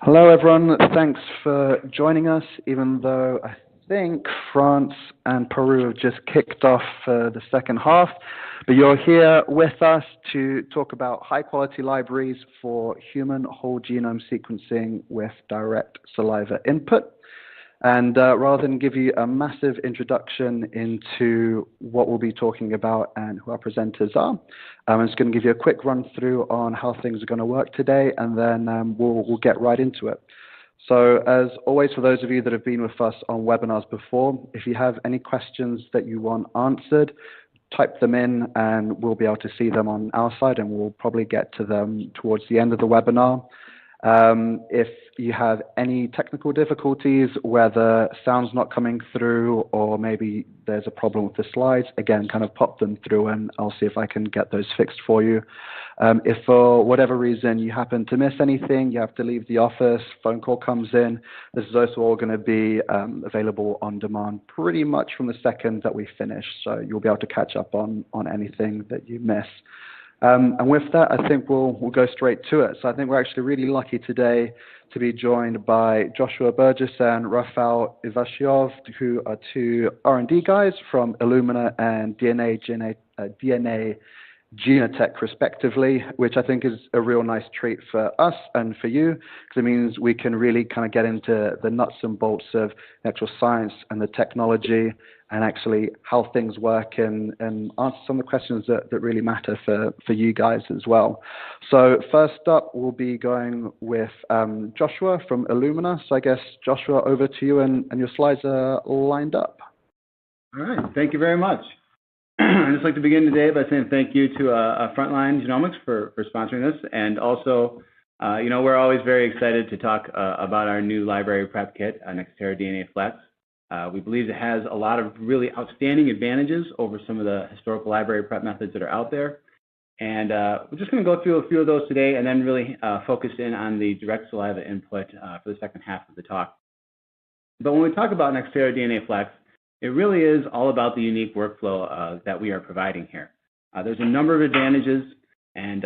Hello, everyone. Thanks for joining us, even though I think France and Peru have just kicked off the second half. But you're here with us to talk about high-quality libraries for human whole genome sequencing with direct saliva input. And rather than give you a massive introduction into what we'll be talking about and who our presenters are, I'm just going to give you a quick run through on how things are going to work today, and then we'll get right into it. So as always, for those of you that have been with us on webinars before, if you have any questions that you want answered, type them in and we'll be able to see them on our side, and we'll probably get to them towards the end of the webinar. If you have any technical difficulties, whether sound's not coming through or maybe there's a problem with the slides, again, kind of pop them through and I'll see if I can get those fixed for you. If for whatever reason you happen to miss anything, you have to leave the office, phone call comes in, this is also all going to be available on demand pretty much from the second that we finish. So you'll be able to catch up on anything that you miss. And with that, I think we'll go straight to it. So I think we're actually really lucky today to be joined by Joshua Burgess and Rafal Iwasiow, who are two R&D guys from Illumina and DNA Genotek, respectively, which I think is a real nice treat for us and for you, because it means we can really kind of get into the nuts and bolts of the actual science and the technology and actually how things work and answer some of the questions that really matter for you guys as well. So first up, we'll be going with Joshua from Illumina. So I guess, Joshua, over to you, and your slides are lined up. All right, thank you very much. I'd just like to begin today by saying thank you to Frontline Genomics for sponsoring this, and also, we're always very excited to talk about our new library prep kit, Nextera DNA Flex. We believe it has a lot of really outstanding advantages over some of the historical library prep methods that are out there. And we're just going to go through a few of those today and then really focus in on the direct saliva input for the second half of the talk. But when we talk about Nextera DNA Flex, it really is all about the unique workflow that we are providing here. There's a number of advantages, and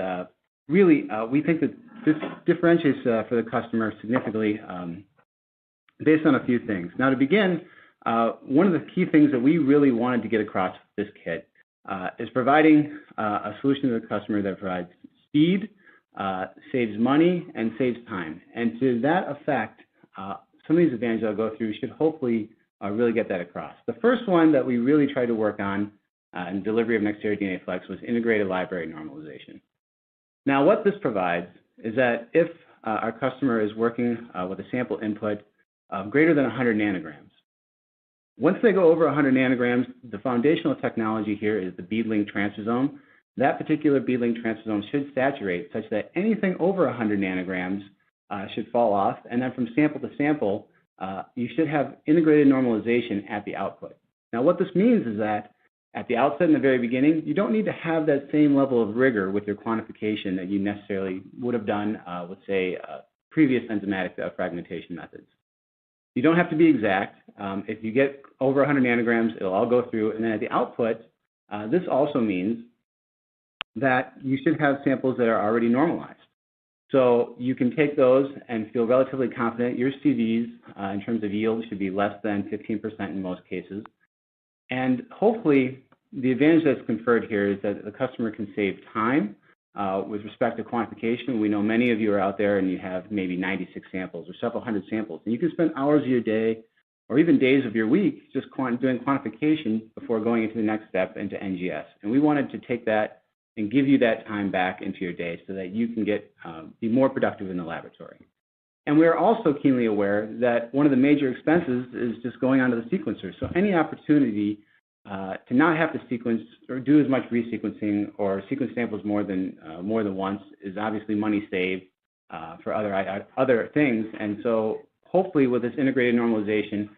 really we think that this differentiates for the customer significantly based on a few things. Now, to begin, one of the key things that we really wanted to get across this kit is providing a solution to the customer that provides speed, saves money, and saves time. And to that effect, some of these advantages I'll go through should hopefully really get that across. The first one that we really tried to work on in delivery of Nextera DNA Flex was integrated library normalization. Now, what this provides is that if our customer is working with a sample input greater than 100 nanograms. Once they go over 100 nanograms, the foundational technology here is the bead-linked transposome. That particular bead-linked transposome should saturate such that anything over 100 nanograms should fall off, and then from sample to sample, you should have integrated normalization at the output. Now, what this means is that at the outset, in the very beginning, you don't need to have that same level of rigor with your quantification that you necessarily would have done with, say, previous enzymatic fragmentation methods. You don't have to be exact. If you get over 100 nanograms, it'll all go through. And then at the output, this also means that you should have samples that are already normalized. So you can take those and feel relatively confident your CVs in terms of yield should be less than 15% in most cases. And hopefully, the advantage that's conferred here is that the customer can save time. With respect to quantification, we know many of you are out there and you have maybe 96 samples or several hundred samples. And you can spend hours of your day or even days of your week just doing quantification before going into the next step into NGS. And we wanted to take that and give you that time back into your day so that you can be more productive in the laboratory. And we're also keenly aware that one of the major expenses is just going onto the sequencer. So any opportunity to not have to sequence or do as much resequencing or sequence samples more than once is obviously money saved for other things. And so hopefully with this integrated normalization,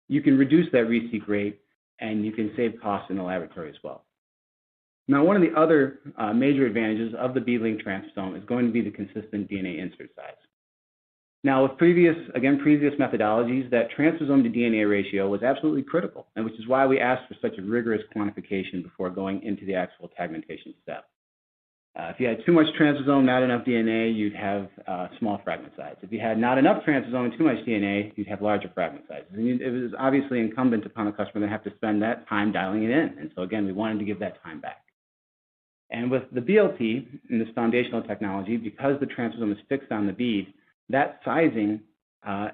you can reduce that reseq rate and you can save costs in the laboratory as well. Now, one of the other major advantages of the bead-linked transposome is going to be the consistent DNA insert size. Now, with previous methodologies, that transposome to DNA ratio was absolutely critical, and which is why we asked for such a rigorous quantification before going into the actual tagmentation step. If you had too much transposome, not enough DNA, you'd have small fragment size. If you had not enough transposome and too much DNA, you'd have larger fragment sizes. And it was obviously incumbent upon the customer to have to spend that time dialing it in. And so again, we wanted to give that time back. And with the BLT and this foundational technology, because the transposome is fixed on the bead, that sizing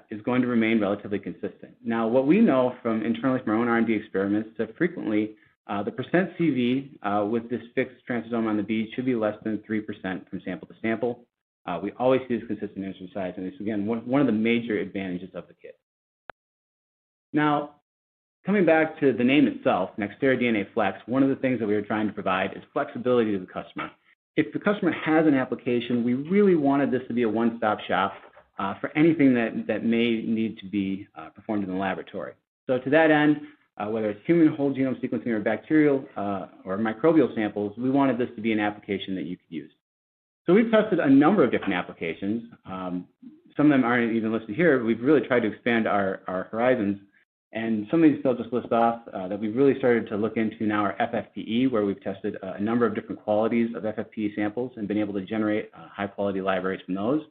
is going to remain relatively consistent. Now, what we know internally from our own R&D experiments is that frequently the percent CV with this fixed transposome on the bead should be less than 3% from sample to sample. We always see this consistent instrument size, and it's, again, one of the major advantages of the kit. Now, coming back to the name itself, Nextera DNA Flex, one of the things that we were trying to provide is flexibility to the customer. If the customer has an application, we really wanted this to be a one-stop shop for anything that may need to be performed in the laboratory. So to that end, whether it's human whole genome sequencing or bacterial or microbial samples, we wanted this to be an application that you could use. So we've tested a number of different applications. Some of them aren't even listed here. We've really tried to expand our horizons. And some of these I'll just list off that we've really started to look into now are FFPE, where we've tested a number of different qualities of FFPE samples and been able to generate high-quality libraries from those.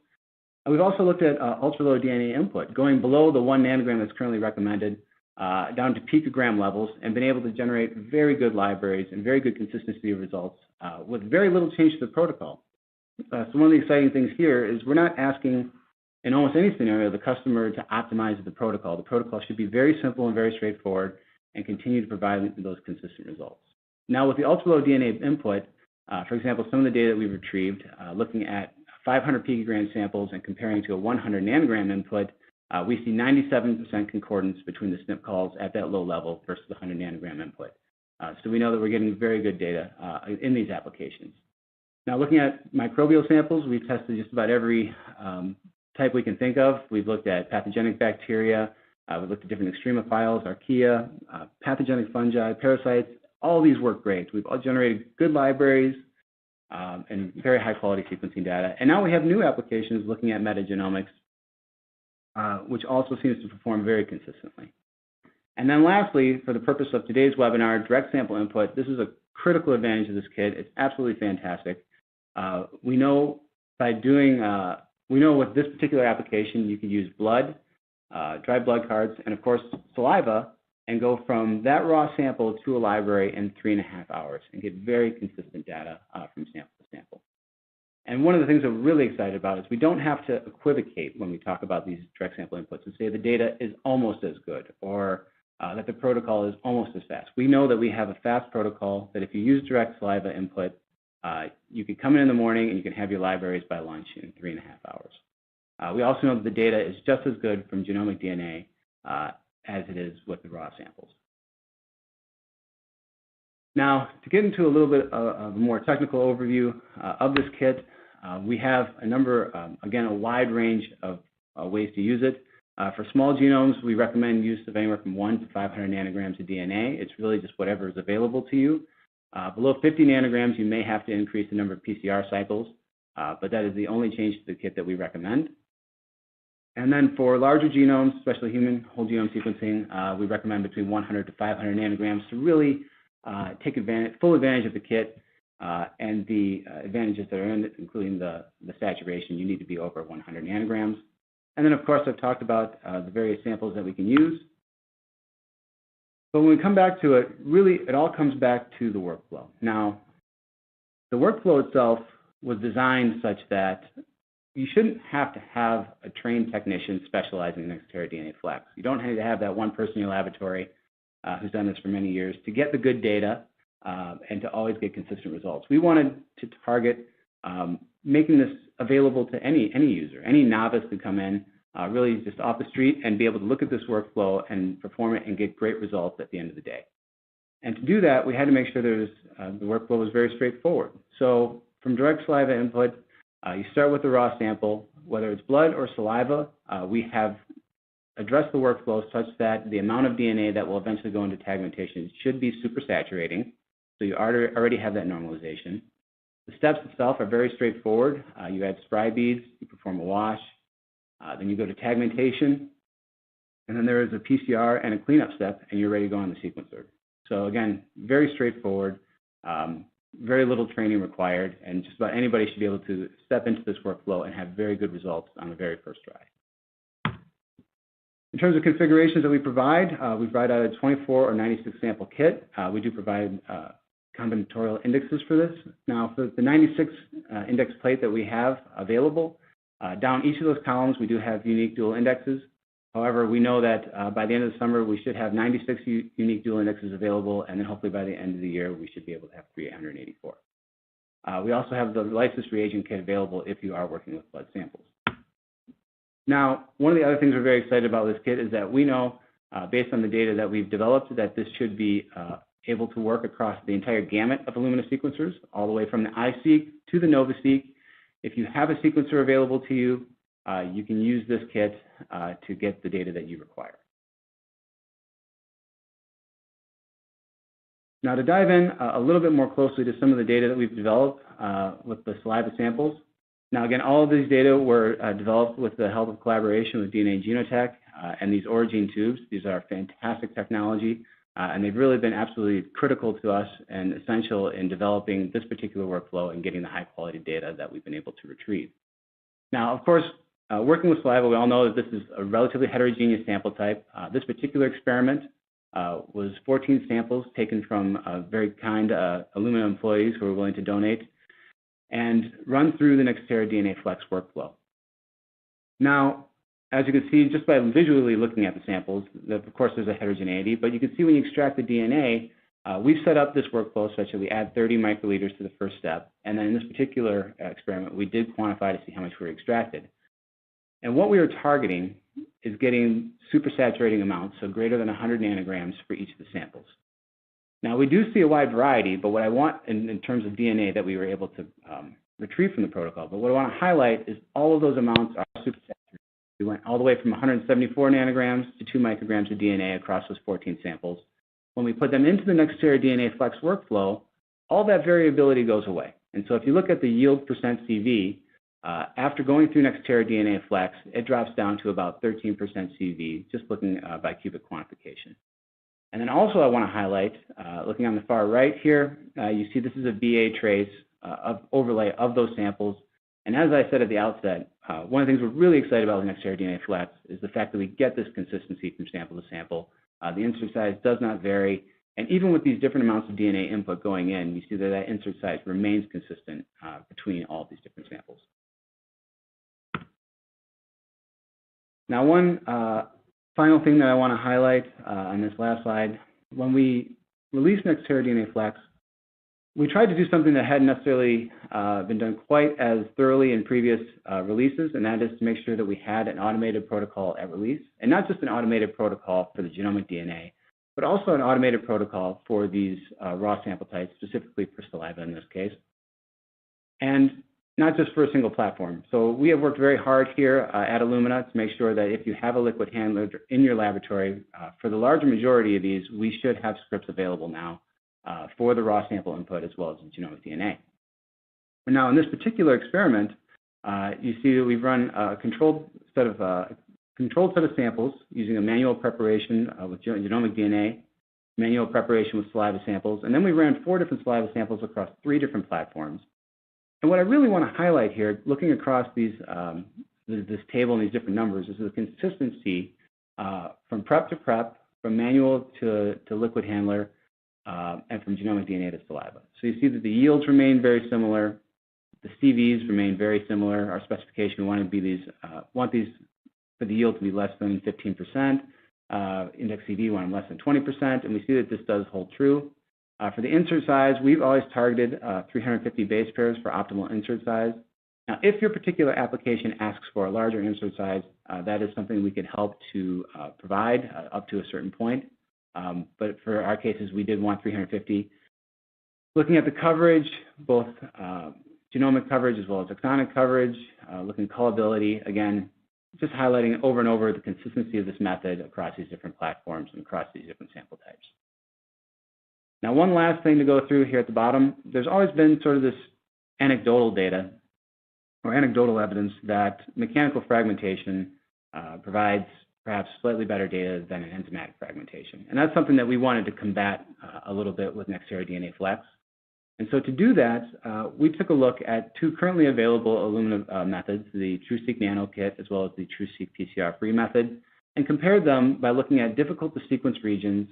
And we've also looked at ultra-low DNA input, going below the 1 nanogram that's currently recommended, down to picogram levels, and been able to generate very good libraries and very good consistency of results with very little change to the protocol. So one of the exciting things here is we're not asking, in almost any scenario, the customer to optimize the protocol. The protocol should be very simple and very straightforward and continue to provide those consistent results. Now, with the ultra-low DNA input, for example, some of the data that we've retrieved, looking at 500 picogram samples and comparing to a 100 nanogram input, we see 97% concordance between the SNP calls at that low level versus the 100 nanogram input. So we know that we're getting very good data in these applications. Now, looking at microbial samples, we've tested just about every type we can think of. We've looked at pathogenic bacteria, we've looked at different extremophiles, archaea, pathogenic fungi, parasites. All of these work great. We've all generated good libraries and very high quality sequencing data. And now we have new applications looking at metagenomics, which also seems to perform very consistently. And then lastly, for the purpose of today's webinar, direct sample input, this is a critical advantage of this kit. It's absolutely fantastic. We know with this particular application, you can use blood, dry blood cards, and of course, saliva, and go from that raw sample to a library in 3.5 hours and get very consistent data from sample to sample. And one of the things that we're really excited about is we don't have to equivocate when we talk about these direct sample inputs and say the data is almost as good or that the protocol is almost as fast. We know that we have a fast protocol that if you use direct saliva input, you can come in the morning and you can have your libraries by lunch in 3.5 hours. We also know that the data is just as good from genomic DNA as it is with the raw samples. Now, to get into a little bit of a more technical overview of this kit, we have a number, again, a wide range of ways to use it. For small genomes, we recommend use of anywhere from 1 to 500 nanograms of DNA. It's really just whatever is available to you. Below 50 nanograms, you may have to increase the number of PCR cycles, but that is the only change to the kit that we recommend. And then for larger genomes, especially human whole genome sequencing, we recommend between 100 to 500 nanograms to really take full advantage of the kit and the advantages that are in it, including the saturation. You need to be over 100 nanograms. And then, of course, I've talked about the various samples that we can use. But when we come back to it, really, it all comes back to the workflow. Now, the workflow itself was designed such that you shouldn't have to have a trained technician specializing in Nextera DNA Flex. You don't have to have that one person in your laboratory who's done this for many years to get the good data and to always get consistent results. We wanted to target making this available to any user. Any novice could come in really just off the street and be able to look at this workflow and perform it and get great results at the end of the day. And to do that, we had to make sure the workflow was very straightforward. So from direct saliva input, you start with the raw sample. Whether it's blood or saliva, we have addressed the workflow such that the amount of DNA that will eventually go into tagmentation should be supersaturating. So you already have that normalization. The steps itself are very straightforward. You add spry beads, you perform a wash, then you go to tagmentation, and then there is a PCR and a cleanup step, and you're ready to go on the sequencer. So again, very straightforward. very little training required, and just about anybody should be able to step into this workflow and have very good results on the very first try. In terms of configurations that we provide a 24 or 96 sample kit. We do provide combinatorial indexes for this. Now, for the 96 index plate that we have available, down each of those columns, we do have unique dual indexes. However, we know that by the end of the summer, we should have 96 unique dual indexes available, and then hopefully by the end of the year, we should be able to have 384. We also have the licensed reagent kit available if you are working with blood samples. Now, one of the other things we're very excited about this kit is that we know, based on the data that we've developed, that this should be able to work across the entire gamut of Illumina sequencers, all the way from the iSeq to the NovaSeq. If you have a sequencer available to you, you can use this kit to get the data that you require. Now, to dive in a little bit more closely to some of the data that we've developed with the saliva samples. Now, again, all of these data were developed with the help of collaboration with DNA Genotek and these Oragene tubes. These are fantastic technology, and they've really been absolutely critical to us and essential in developing this particular workflow and getting the high-quality data that we've been able to retrieve. Now, of course, working with saliva, we all know that this is a relatively heterogeneous sample type. This particular experiment was 14 samples taken from very kind Illumina employees who were willing to donate and run through the Nextera DNA Flex workflow. Now, as you can see, just by visually looking at the samples, of course there's a heterogeneity, but you can see when you extract the DNA, we've set up this workflow such that we add 30 microliters to the first step, and then in this particular experiment, we did quantify to see how much we extracted. And what we are targeting is getting supersaturating amounts, so greater than 100 nanograms for each of the samples. Now, we do see a wide variety, but what I want in terms of DNA that we were able to retrieve from the protocol, but what I want to highlight is all of those amounts are supersaturated. We went all the way from 174 nanograms to 2 micrograms of DNA across those 14 samples. When we put them into the Nextera DNA Flex workflow, all that variability goes away. And so if you look at the yield percent CV, after going through Nextera DNA Flex, it drops down to about 13% CV, just looking by cubic quantification. And then also I want to highlight, looking on the far right here, you see this is a VA trace of overlay of those samples. And as I said at the outset, one of the things we're really excited about with Nextera DNA Flex is the fact that we get this consistency from sample to sample. The insert size does not vary. And even with these different amounts of DNA input going in, you see that that insert size remains consistent between all of these different samples. Now, one final thing that I want to highlight on this last slide, when we released Nextera DNA Flex, we tried to do something that hadn't necessarily been done quite as thoroughly in previous releases, and that is to make sure that we had an automated protocol at release, and not just an automated protocol for the genomic DNA, but also an automated protocol for these raw sample types, specifically for saliva in this case, and not just for a single platform. So we have worked very hard here at Illumina to make sure that if you have a liquid handler in your laboratory, for the larger majority of these, we should have scripts available now for the raw sample input as well as the genomic DNA. And now in this particular experiment, you see that we've run a controlled set of samples using a manual preparation with genomic DNA, manual preparation with saliva samples, and then we ran 4 different saliva samples across 3 different platforms. And what I really want to highlight here, looking across these, this table and these different numbers, is the consistency from prep to prep, from manual to liquid handler, and from genomic DNA to saliva. So you see that the yields remain very similar, the CVs remain very similar. Our specification, we want these for the yield to be less than 15%. Index CV, we want them less than 20%, and we see that this does hold true. For the insert size, we've always targeted 350 base pairs for optimal insert size. Now, if your particular application asks for a larger insert size, that is something we could help to provide up to a certain point. But for our cases, we did want 350. Looking at the coverage, both genomic coverage as well as exonic coverage, looking at callability, again, just highlighting over and over the consistency of this method across these different platforms and across these different sample types. Now, one last thing to go through here at the bottom, there's always been sort of this anecdotal data or anecdotal evidence that mechanical fragmentation provides perhaps slightly better data than an enzymatic fragmentation. And that's something that we wanted to combat a little bit with Nextera DNA Flex. And so to do that, we took a look at two currently available Illumina methods, the TruSeq Nano kit as well as the TruSeq PCR-free method, and compared them by looking at difficult-to-sequence regions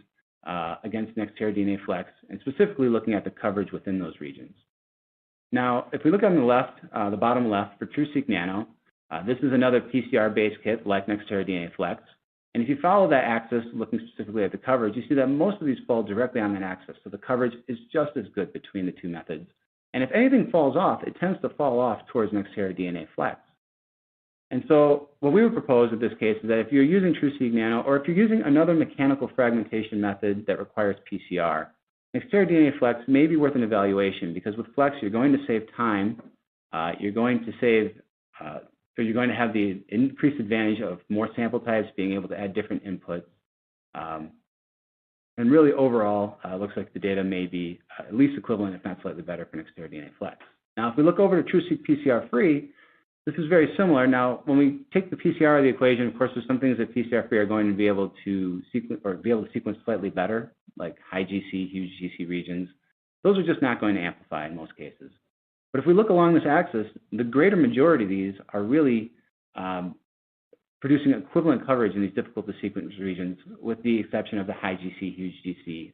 against Nextera DNA Flex, and specifically looking at the coverage within those regions. Now, if we look on the left, the bottom left for TruSeq Nano, this is another PCR-based kit like Nextera DNA Flex. And if you follow that axis, looking specifically at the coverage, you see that most of these fall directly on that axis. So the coverage is just as good between the two methods. And if anything falls off, it tends to fall off towards Nextera DNA Flex. And so what we would propose in this case is that if you're using TruSeq Nano, or if you're using another mechanical fragmentation method that requires PCR, Nextera DNA Flex may be worth an evaluation, because with Flex, you're going to save time, you're going to have the increased advantage of more sample types, being able to add different inputs. And really, overall, it looks like the data may be at least equivalent, if not slightly better, for Nextera DNA Flex. Now, if we look over to TruSeq PCR-free, this is very similar. Now, when we take the PCR out of the equation, of course, there's some things that PCR-free are going to be able to sequence slightly better, like high GC, huge GC regions. Those are just not going to amplify in most cases. But if we look along this axis, the greater majority of these are really producing equivalent coverage in these difficult-to-sequence regions, with the exception of the high GC, huge GC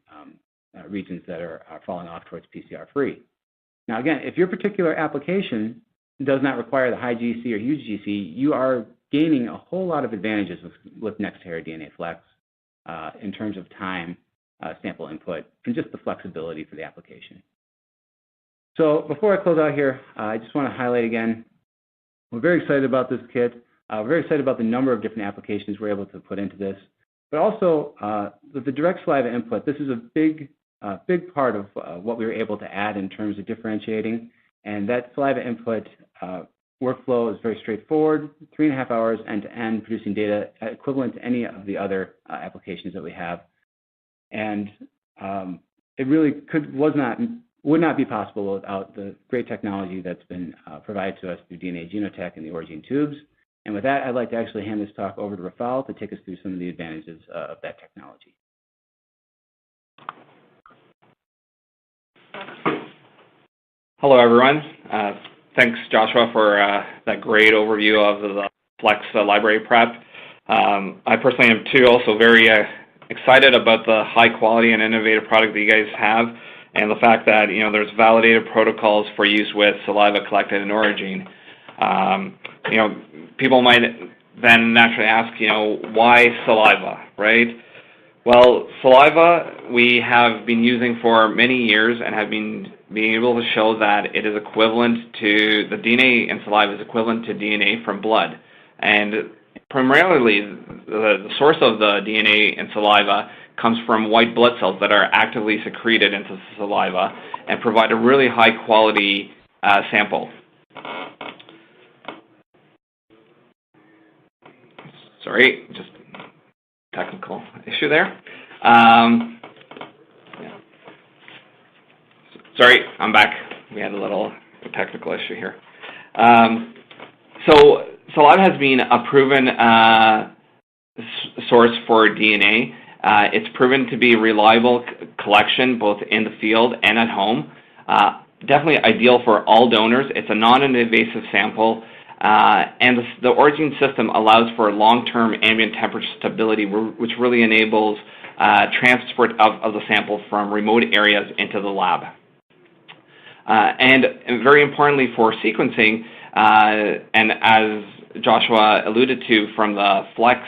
regions that are falling off towards PCR-free. Now, again, if your particular application does not require the high GC or huge GC, you are gaining a whole lot of advantages with Nextera DNA Flex in terms of time, sample input, and just the flexibility for the application. So before I close out here, I just want to highlight again, we're very excited about this kit. We're very excited about the number of different applications we're able to put into this. But also, with the direct saliva input, this is a big part of what we were able to add in terms of differentiating. And that saliva input workflow is very straightforward, 3.5 hours end-to-end, producing data equivalent to any of the other applications that we have. And it really would not be possible without the great technology that's been provided to us through DNA Genotek and the Oragene tubes. And with that, I'd like to actually hand this talk over to Rafal to take us through some of the advantages of that technology. Hello, everyone. Thanks, Joshua, for that great overview of the Flex library prep. I personally am, too, also very excited about the high quality and innovative product that you guys have, and the fact that, there's validated protocols for use with saliva collected in Oragene. People might then naturally ask, why saliva, right? Well, saliva we have been using for many years and have been being able to show that it is equivalent to, the DNA in saliva is equivalent to DNA from blood. And primarily, the source of the DNA in saliva comes from white blood cells that are actively secreted into the saliva and provide a really high quality sample. Sorry, just technical issue there. Yeah. Sorry, I'm back. We had a little technical issue here. So saliva has been a proven source for DNA. It's proven to be a reliable collection both in the field and at home. Definitely ideal for all donors. It's a non-invasive sample. And the Oragene system allows for long-term ambient temperature stability, which really enables transport of the sample from remote areas into the lab. And very importantly for sequencing, and as Joshua alluded to from the Flex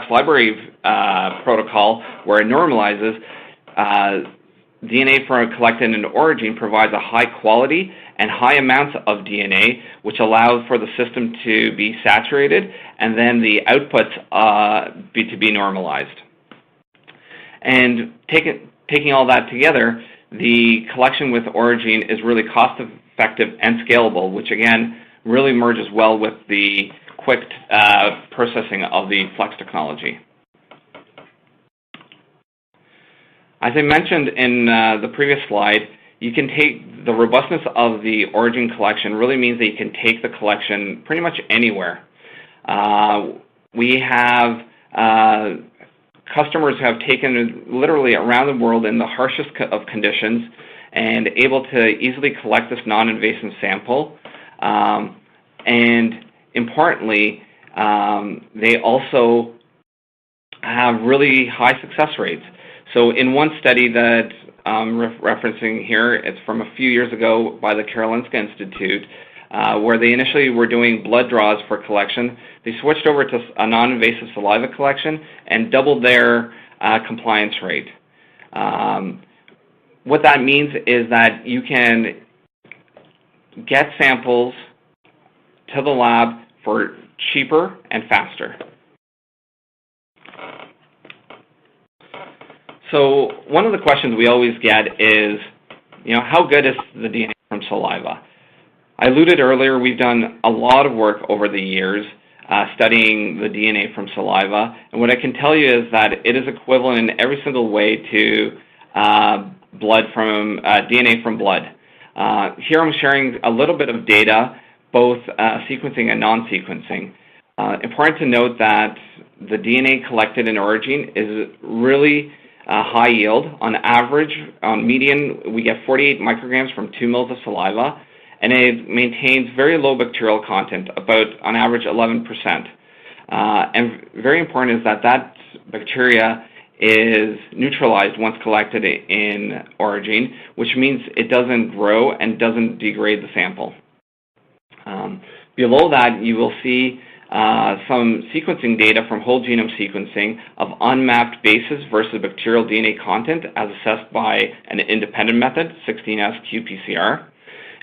library protocol, where it normalizes, DNA collected in Oragene provides a high quality and high amounts of DNA, which allows for the system to be saturated and then the outputs to be normalized. And taking all that together, the collection with Oragene is really cost-effective and scalable, which again really merges well with the quick processing of the Flex technology. As I mentioned in the previous slide, you can take the robustness of the Oragene collection really means that you can take the collection pretty much anywhere. We have customers who have taken literally around the world in the harshest of conditions and able to easily collect this non-invasive sample. And importantly, they also have really high success rates. So in one study that I'm referencing here, it's from a few years ago by the Karolinska Institute, where they initially were doing blood draws for collection. They switched over to a non-invasive saliva collection and doubled their compliance rate. What that means is that you can get samples to the lab for cheaper and faster. So one of the questions we always get is, how good is the DNA from saliva? I alluded earlier, we've done a lot of work over the years studying the DNA from saliva, and what I can tell you is that it is equivalent in every single way to DNA from blood. Here I'm sharing a little bit of data, both sequencing and non-sequencing. Important to note that the DNA collected in Oragene is really high yield. On average, on median, we get 48 micrograms from 2 mils of saliva, and it maintains very low bacterial content, about on average 11%. And very important is that bacteria is neutralized once collected in Oragene, which means it doesn't grow and doesn't degrade the sample. Below that, you will see some sequencing data from whole genome sequencing of unmapped bases versus bacterial DNA content as assessed by an independent method, 16S qPCR.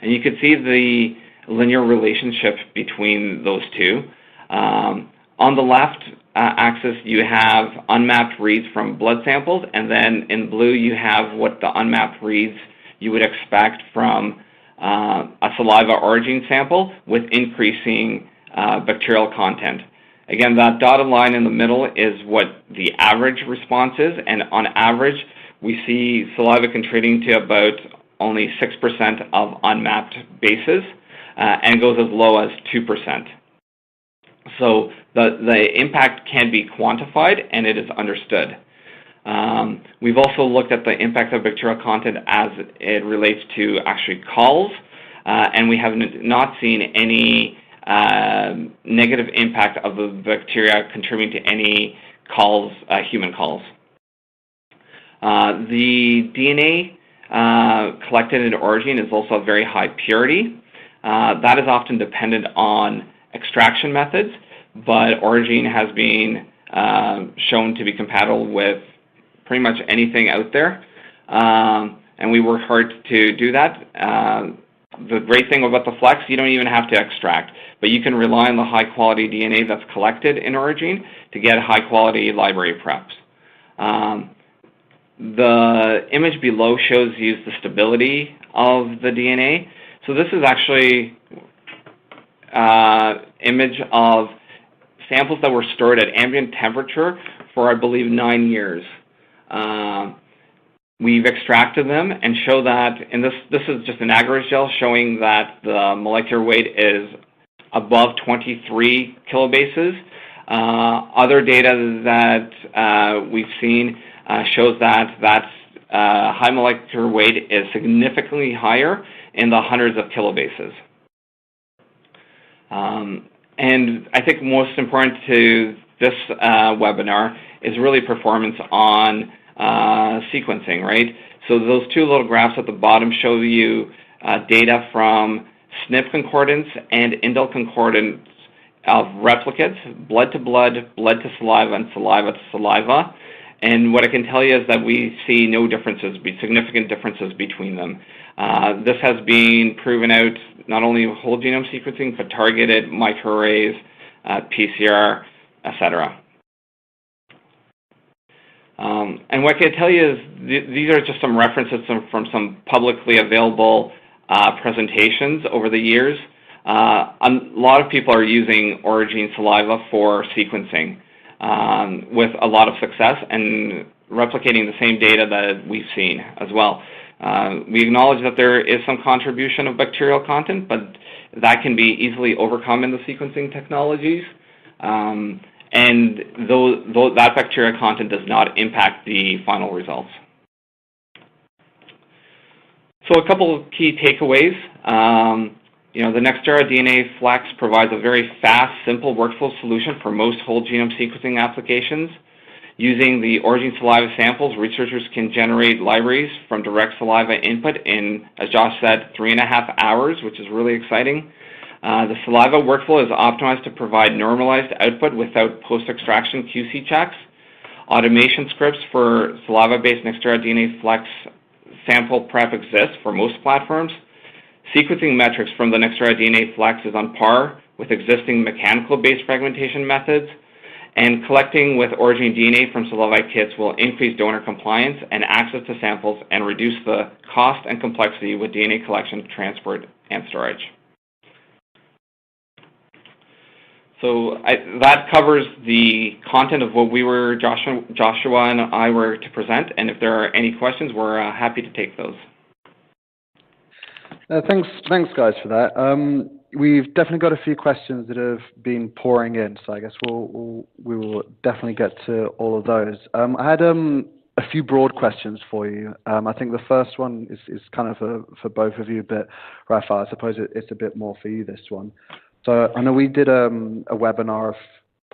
And you can see the linear relationship between those two. On the left axis, you have unmapped reads from blood samples, and then in blue, you have what the unmapped reads you would expect from a saliva Oragene sample with increasing bacterial content. Again, that dotted line in the middle is what the average response is, and on average, we see saliva contributing to about only 6% of unmapped bases and goes as low as 2%. So the impact can be quantified and it is understood. We've also looked at the impact of bacterial content as it relates to actually calls, and we have not seen any negative impact of the bacteria contributing to any calls, human calls. The DNA collected in Oragene is also a very high purity. That is often dependent on extraction methods, but Oragene has been shown to be compatible with pretty much anything out there, and we work hard to do that. The great thing about the Flex, you don't even have to extract, but you can rely on the high-quality DNA that's collected in Oragene to get high-quality library preps. The image below shows you the stability of the DNA. So this is actually image of samples that were stored at ambient temperature for, I believe, 9 years. We've extracted them and show that, and this is just an agar gel showing that the molecular weight is above 23 kilobases. Other data that we've seen shows that high molecular weight is significantly higher in the hundreds of kilobases. And I think most important to this webinar is really performance on sequencing, right? So those two little graphs at the bottom show you data from SNP concordance and indel concordance of replicates, blood to blood, blood to saliva, and saliva to saliva. And what I can tell you is that we see no differences, significant differences between them. This has been proven out not only with whole genome sequencing, but targeted microarrays, PCR, etc. And what I can tell you is these are just some references from some publicly available presentations over the years. A lot of people are using Oragene saliva for sequencing with a lot of success and replicating the same data that we've seen as well. We acknowledge that there is some contribution of bacterial content, but that can be easily overcome in the sequencing technologies. And that bacterial content does not impact the final results. So a couple of key takeaways. The Nextera DNA Flex provides a very fast, simple workflow solution for most whole genome sequencing applications. Using the Oragene saliva samples, researchers can generate libraries from direct saliva input in, as Josh said, 3.5 hours, which is really exciting. The saliva workflow is optimized to provide normalized output without post-extraction QC checks. Automation scripts for saliva-based Nextera DNA Flex sample prep exist for most platforms. Sequencing metrics from the Nextera DNA Flex is on par with existing mechanical-based fragmentation methods, and collecting with Oragene DNA from saliva kits will increase donor compliance and access to samples and reduce the cost and complexity with DNA collection, transport, and storage. So that covers the content of what Joshua and I were to present, and if there are any questions, we're happy to take those. Thanks, guys, for that. We've definitely got a few questions that have been pouring in, so I guess we will definitely get to all of those. I had a few broad questions for you. I think the first one is kind of for both of you, but Rafal, I suppose it's a bit more for you, this one. So I know we did a webinar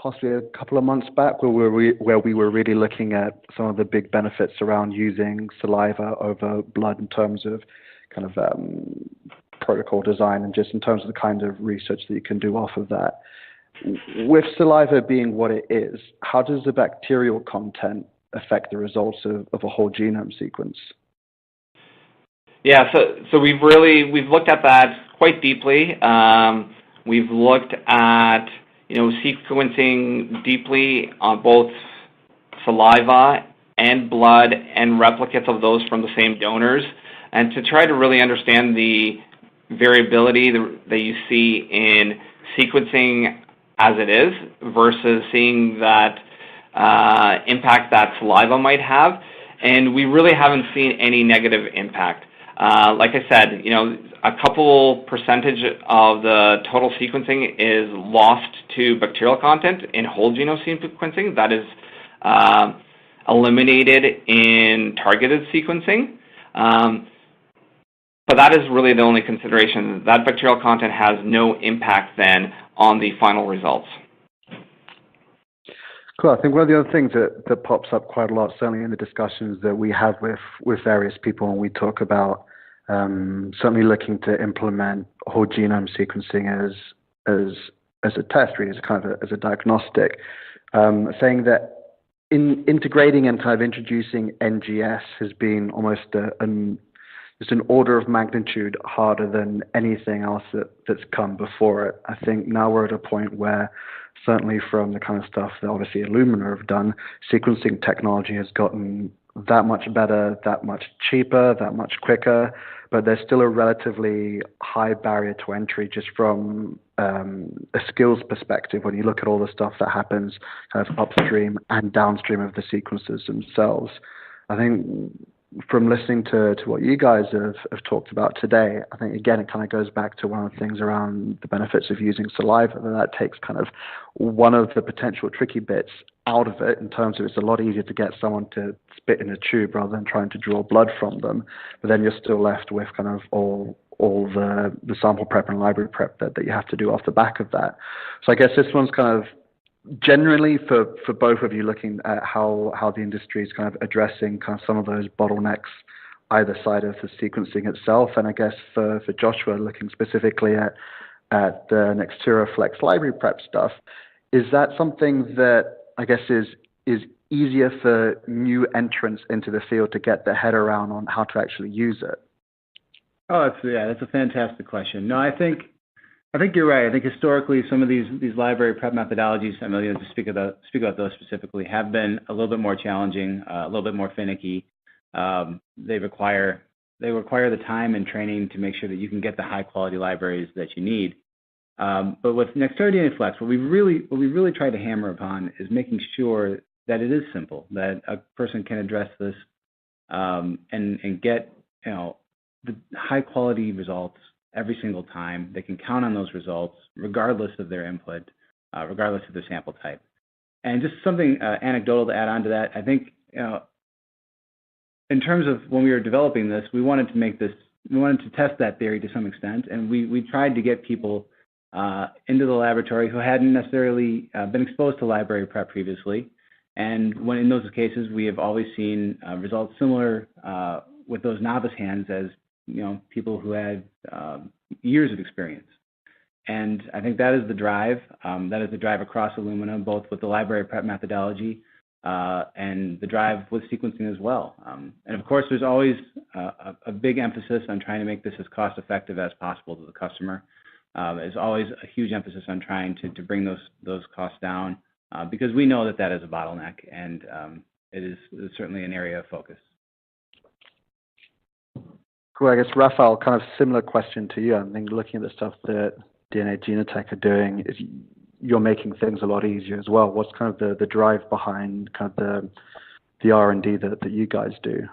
possibly a couple of months back where we were really looking at some of the big benefits around using saliva over blood in terms of kind of protocol design and just in terms of the kind of research that you can do off of that. With saliva being what it is, how does the bacterial content affect the results of a whole genome sequence? Yeah, so we've looked at that quite deeply. We've looked at sequencing deeply on both saliva and blood and replicates of those from the same donors, and to try to really understand the variability that you see in sequencing as it is versus seeing that impact that saliva might have. And we really haven't seen any negative impact. Like I said, a couple percentage of the total sequencing is lost to bacterial content in whole genome sequencing. That is eliminated in targeted sequencing. But that is really the only consideration. That bacterial content has no impact then on the final results. Cool. I think one of the other things that pops up quite a lot, certainly in the discussions that we have with various people when we talk about certainly looking to implement whole genome sequencing as a test, really, as a diagnostic, saying that in integrating and kind of introducing NGS has been almost just an order of magnitude harder than anything else that's come before it. I think now we're at a point where, certainly from the kind of stuff that obviously Illumina have done, sequencing technology has gotten that much better, that much cheaper, that much quicker, but there's still a relatively high barrier to entry just from a skills perspective when you look at all the stuff that happens kind of upstream and downstream of the sequences themselves. I think from listening to what you guys have talked about today, I think, again, it kind of goes back to one of the things around the benefits of using saliva, that takes kind of one of the potential tricky bits out of it in terms of it's a lot easier to get someone to spit in a tube rather than trying to draw blood from them. But then you're still left with kind of all the sample prep and library prep that you have to do off the back of that. So I guess this one's kind of generally for both of you looking at how the industry is kind of addressing kind of some of those bottlenecks either side of the sequencing itself, and I guess for Joshua looking specifically at the Nextera Flex library prep stuff, is that something that I guess is easier for new entrants into the field to get their head around on how to actually use it? Oh, that's a fantastic question. No, I think you're right. I think historically some of these library prep methodologies, I'm going to speak about those specifically, have been a little bit more challenging, a little bit more finicky. They require the time and training to make sure that you can get the high quality libraries that you need. But with Nextera DNA Flex, what we really try to hammer upon is making sure that it is simple, that a person can address this and get the high quality results every single time. They can count on those results regardless of their input, regardless of their sample type. And just something anecdotal to add on to that, I think in terms of when we were developing this, we wanted to make this wanted to test that theory to some extent, and we tried to get people into the laboratory who hadn't necessarily been exposed to library prep previously. And when in those cases, we have always seen results similar with those novice hands as people who had years of experience. And I think that is the drive. That is the drive across Illumina, both with the library prep methodology and the drive with sequencing as well. And of course, there's always a big emphasis on trying to make this as cost effective as possible to the customer. There's always a huge emphasis on trying to bring those costs down because we know that is a bottleneck, and it is certainly an area of focus. Cool. I guess, Rafal, kind of similar question to you. I think looking at the stuff that DNA Genotek are doing, you're making things a lot easier as well. What's kind of the drive behind kind of the R&D that you guys do?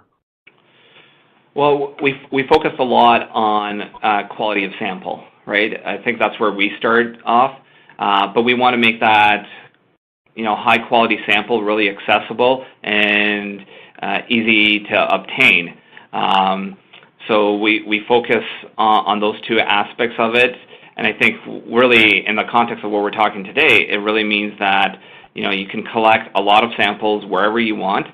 Well, we focus a lot on quality of sample, right? I think that's where we start off, but we want to make that high quality sample really accessible and easy to obtain. So we focus on those two aspects of it. And I think really in the context of what we're talking today, it really means that, you can collect a lot of samples wherever you want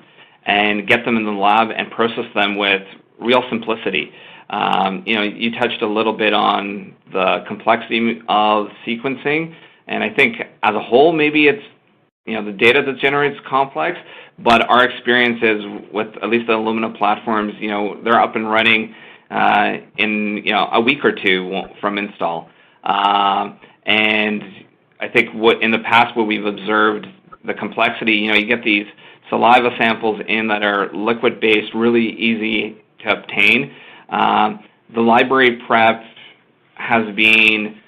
and get them in the lab and process them with real simplicity. You touched a little bit on the complexity of sequencing, and I think as a whole, maybe it's, the data that generates complex, but our experience is with at least the Illumina platforms, they're up and running in, a week or two from install. And I think in the past what we've observed, the complexity, you get these saliva samples in that are liquid-based, really easy to obtain. The library prep has been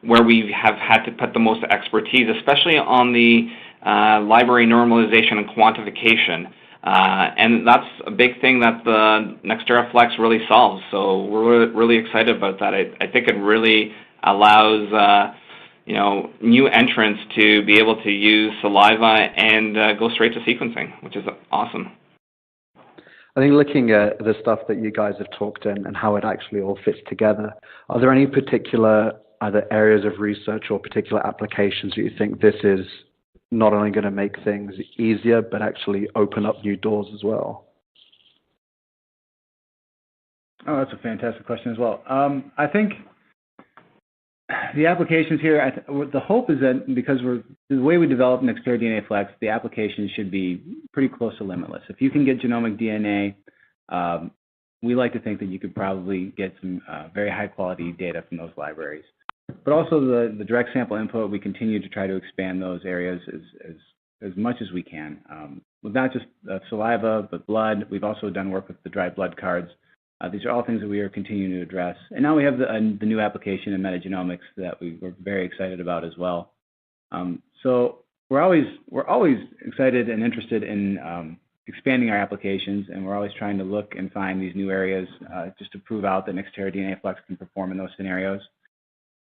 where we have had to put the most expertise, especially on the library normalization and quantification. And that's a big thing that the Nextera Flex really solves. So we're really excited about that. I think it really allows new entrants to be able to use saliva and go straight to sequencing, which is awesome. I think looking at the stuff that you guys have talked in and how it actually all fits together, are there any particular either areas of research or particular applications that you think this is not only going to make things easier, but actually open up new doors as well? Oh, that's a fantastic question as well. I think the applications here, the hope is that because the way we develop Nextera DNA Flex, the applications should be pretty close to limitless. If you can get genomic DNA, we like to think that you could probably get some very high quality data from those libraries. But also the direct sample input, we continue to try to expand those areas as much as we can. With not just saliva, but blood. We've also done work with the dried blood cards. These are all things that we are continuing to address. And now we have the new application in metagenomics that we're very excited about as well. So we're always excited and interested in expanding our applications, and we're always trying to look and find these new areas just to prove out that Nextera DNA Flex can perform in those scenarios.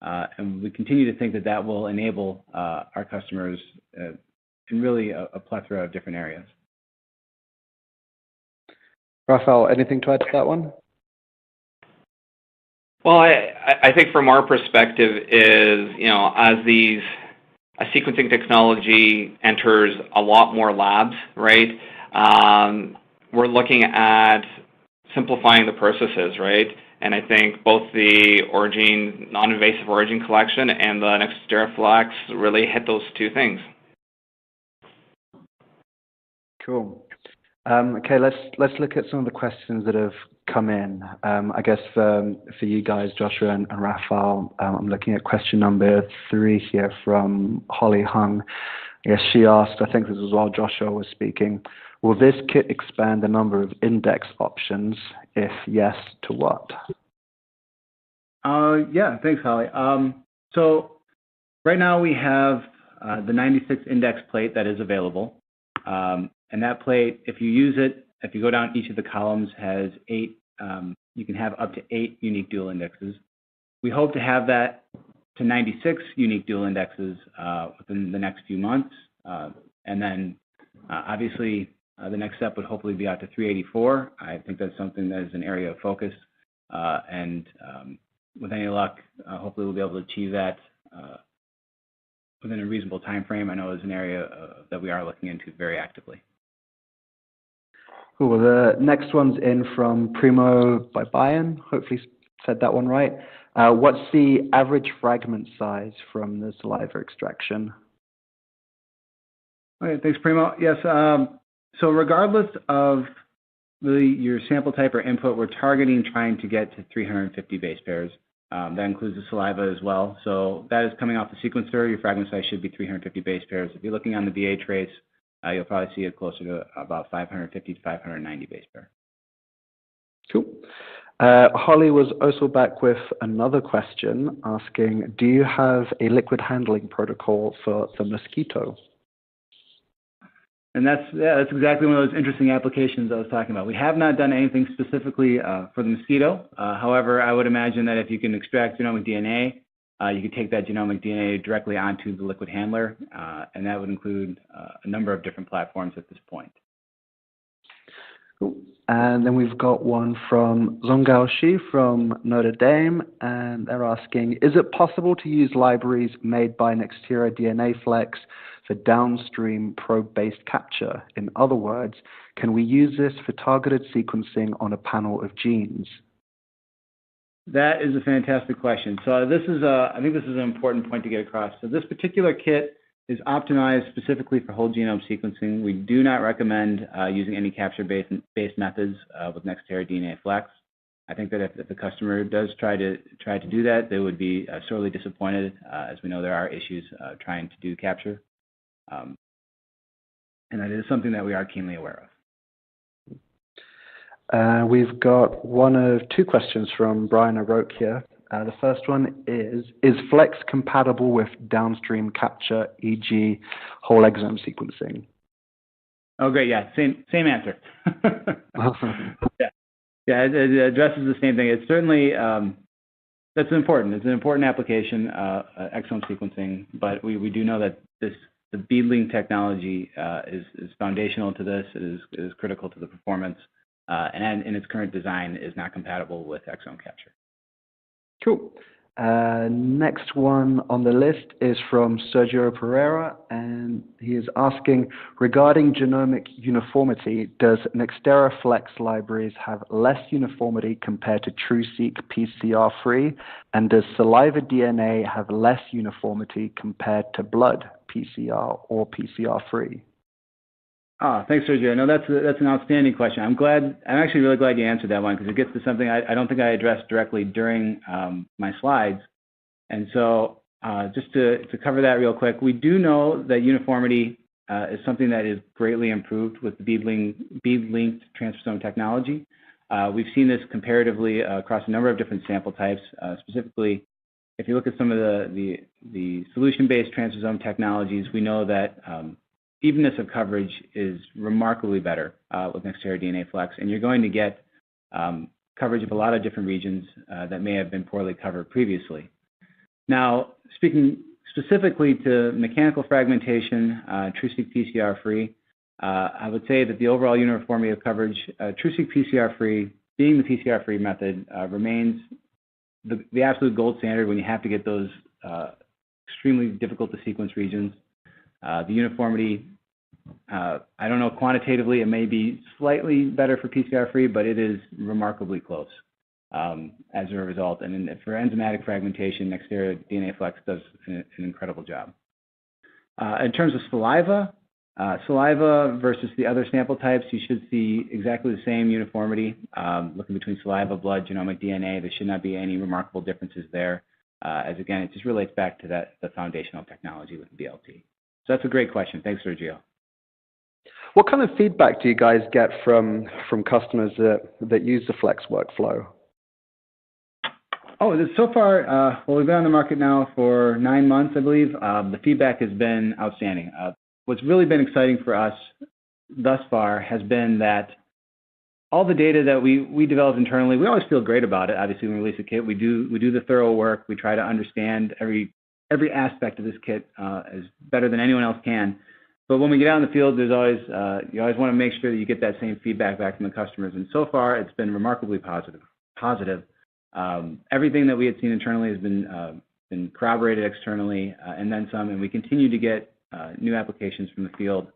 And we continue to think that will enable our customers in really a plethora of different areas. Rafal, anything to add to that one? Well, I think from our perspective is, as a sequencing technology enters a lot more labs, right? We're looking at simplifying the processes, right? And I think both the Oragene, non-invasive Oragene collection and the Nextera Flex really hit those two things. Cool. Okay, let's look at some of the questions that have come in. I guess for you guys, Joshua and Rafal, I'm looking at question number 3 here from Holly Hung. I guess she asked, I think this is while Joshua was speaking, will this kit expand the number of index options? If yes, to what? Yeah, thanks, Holly. So right now we have the 96 index plate that is available. And that plate, if you use it, if you go down each of the columns, has 8, you can have up to 8 unique dual indexes. We hope to have that to 96 unique dual indexes within the next few months. And then obviously the next step would hopefully be out to 384. I think that's something that is an area of focus and with any luck, hopefully we'll be able to achieve that within a reasonable time frame. I know it's an area that we are looking into very actively. Cool. The next one's in from Primo Bayan. Hopefully said that one right. What's the average fragment size from the saliva extraction? Okay, thanks, Primo. Yes, so regardless of your sample type or input, we're targeting trying to get to 350 base pairs. That includes the saliva as well. So that is coming off the sequencer. Your fragment size should be 350 base pairs. If you're looking on the VA trace, you'll probably see it closer to about 550 to 590 base pair. Cool. Holly was also back with another question asking, do you have a liquid handling protocol for the mosquito? And that's exactly one of those interesting applications I was talking about. We have not done anything specifically for the mosquito. However, I would imagine that if you can extract genomic DNA, you could take that genomic DNA directly onto the liquid handler, and that would include a number of different platforms at this point. Cool. And then we've got one from Zhonggao Shi from Notre Dame, and they're asking, is it possible to use libraries made by Nextera DNA Flex for downstream probe-based capture? In other words, can we use this for targeted sequencing on a panel of genes? That is a fantastic question. So this is I think this is an important point to get across. So this particular kit is optimized specifically for whole genome sequencing. We do not recommend using any capture-based methods with Nextera DNA Flex. I think that if the customer does try to do that, they would be sorely disappointed, as we know there are issues trying to do capture. And that is something that we are keenly aware of. We've got one of two questions from Brian O'Rourke here. The first one is Flex compatible with downstream capture, e.g. whole exome sequencing? Oh, great, yeah, same answer. Yeah, it addresses the same thing. It's certainly, that's important. It's an important application, exome sequencing, but we do know that the beadling technology is foundational to this. It is critical to the performance, and in its current design is not compatible with exome capture. Cool. Next one on the list is from Sergio Pereira, and he is asking, regarding genomic uniformity, does Nextera Flex libraries have less uniformity compared to TruSeq PCR-free? And does saliva DNA have less uniformity compared to blood PCR or PCR-free? Thanks, Sergio. No, that's an outstanding question. I'm actually really glad you answered that one because it gets to something I don't think I addressed directly during my slides. And so just to cover that real quick, we do know that uniformity is something that is greatly improved with the bead-linked transposome technology. We've seen this comparatively across a number of different sample types. Specifically, if you look at some of the solution-based transposome technologies, we know that evenness of coverage is remarkably better with Nextera DNA Flex, and you're going to get coverage of a lot of different regions that may have been poorly covered previously. Now, speaking specifically to mechanical fragmentation, TruSeq PCR-free, I would say that the overall uniformity of coverage, TruSeq PCR-free, being the PCR-free method, remains the absolute gold standard when you have to get those extremely difficult to sequence regions. The uniformity, I don't know quantitatively, it may be slightly better for PCR-free, but it is remarkably close as a result. And for enzymatic fragmentation, Nextera DNA Flex does an incredible job. In terms of saliva versus the other sample types, you should see exactly the same uniformity. Looking between saliva, blood, genomic DNA, there should not be any remarkable differences there. As again, it just relates back to the foundational technology with BLT. So that's a great question. Thanks, Sergio. What kind of feedback do you guys get from customers that use the Flex workflow? Oh, so far, well, we've been on the market now for 9 months, I believe. The feedback has been outstanding. What's really been exciting for us thus far has been that all the data that we developed internally, we always feel great about it. Obviously, when we release a kit, we do the thorough work. We try to understand every aspect of this kit as better than anyone else can. But when we get out in the field, there's always you always want to make sure that you get that same feedback back from the customers. And so far, it's been remarkably positive. everything that we had seen internally has been corroborated externally, and then some, and we continue to get new applications from the field,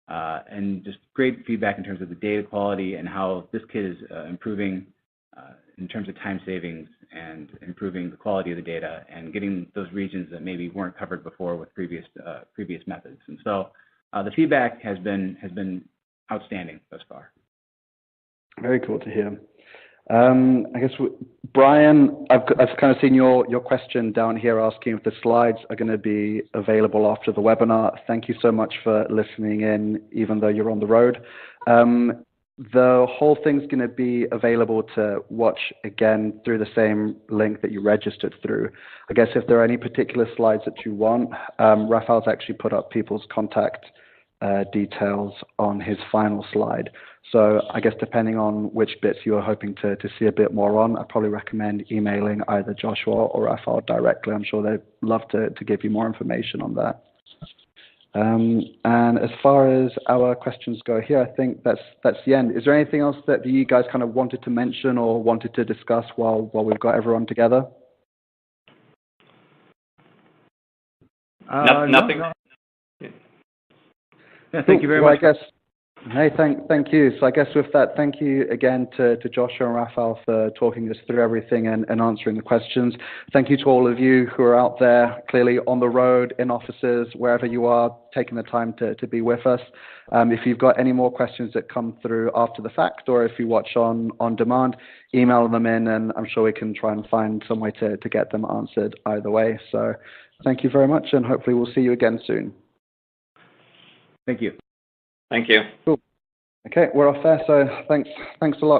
and just great feedback in terms of the data quality and how this kit is improving in terms of time savings and improving the quality of the data and getting those regions that maybe weren't covered before with previous methods. And so the feedback has been outstanding thus far. Very cool to hear. I guess, Brian, I've kind of seen your question down here asking if the slides are going to be available after the webinar. Thank you so much for listening in, even though you're on the road. The whole thing's going to be available to watch again through the same link that you registered through. I guess if there are any particular slides that you want, Rafal's actually put up people's contact details on his final slide. So I guess depending on which bits you are hoping to see a bit more on, I'd probably recommend emailing either Joshua or Rafal directly. I'm sure they'd love to give you more information on that. And as far as our questions go here, I think that's the end. Is there anything else that you guys kind of wanted to mention or wanted to discuss while we've got everyone together? Nothing. No. Yeah, thank you very much. I guess, hey, thank you. So I guess with that, thank you again to Joshua and Rafal for talking us through everything and answering the questions. Thank you to all of you who are out there, clearly on the road, in offices, wherever you are, taking the time to be with us. If you've got any more questions that come through after the fact, or if you watch on demand, email them in, and I'm sure we can try and find some way to get them answered either way. So thank you very much, and hopefully we'll see you again soon. Thank you. Thank you. Cool. Okay, we're off there, so thanks a lot.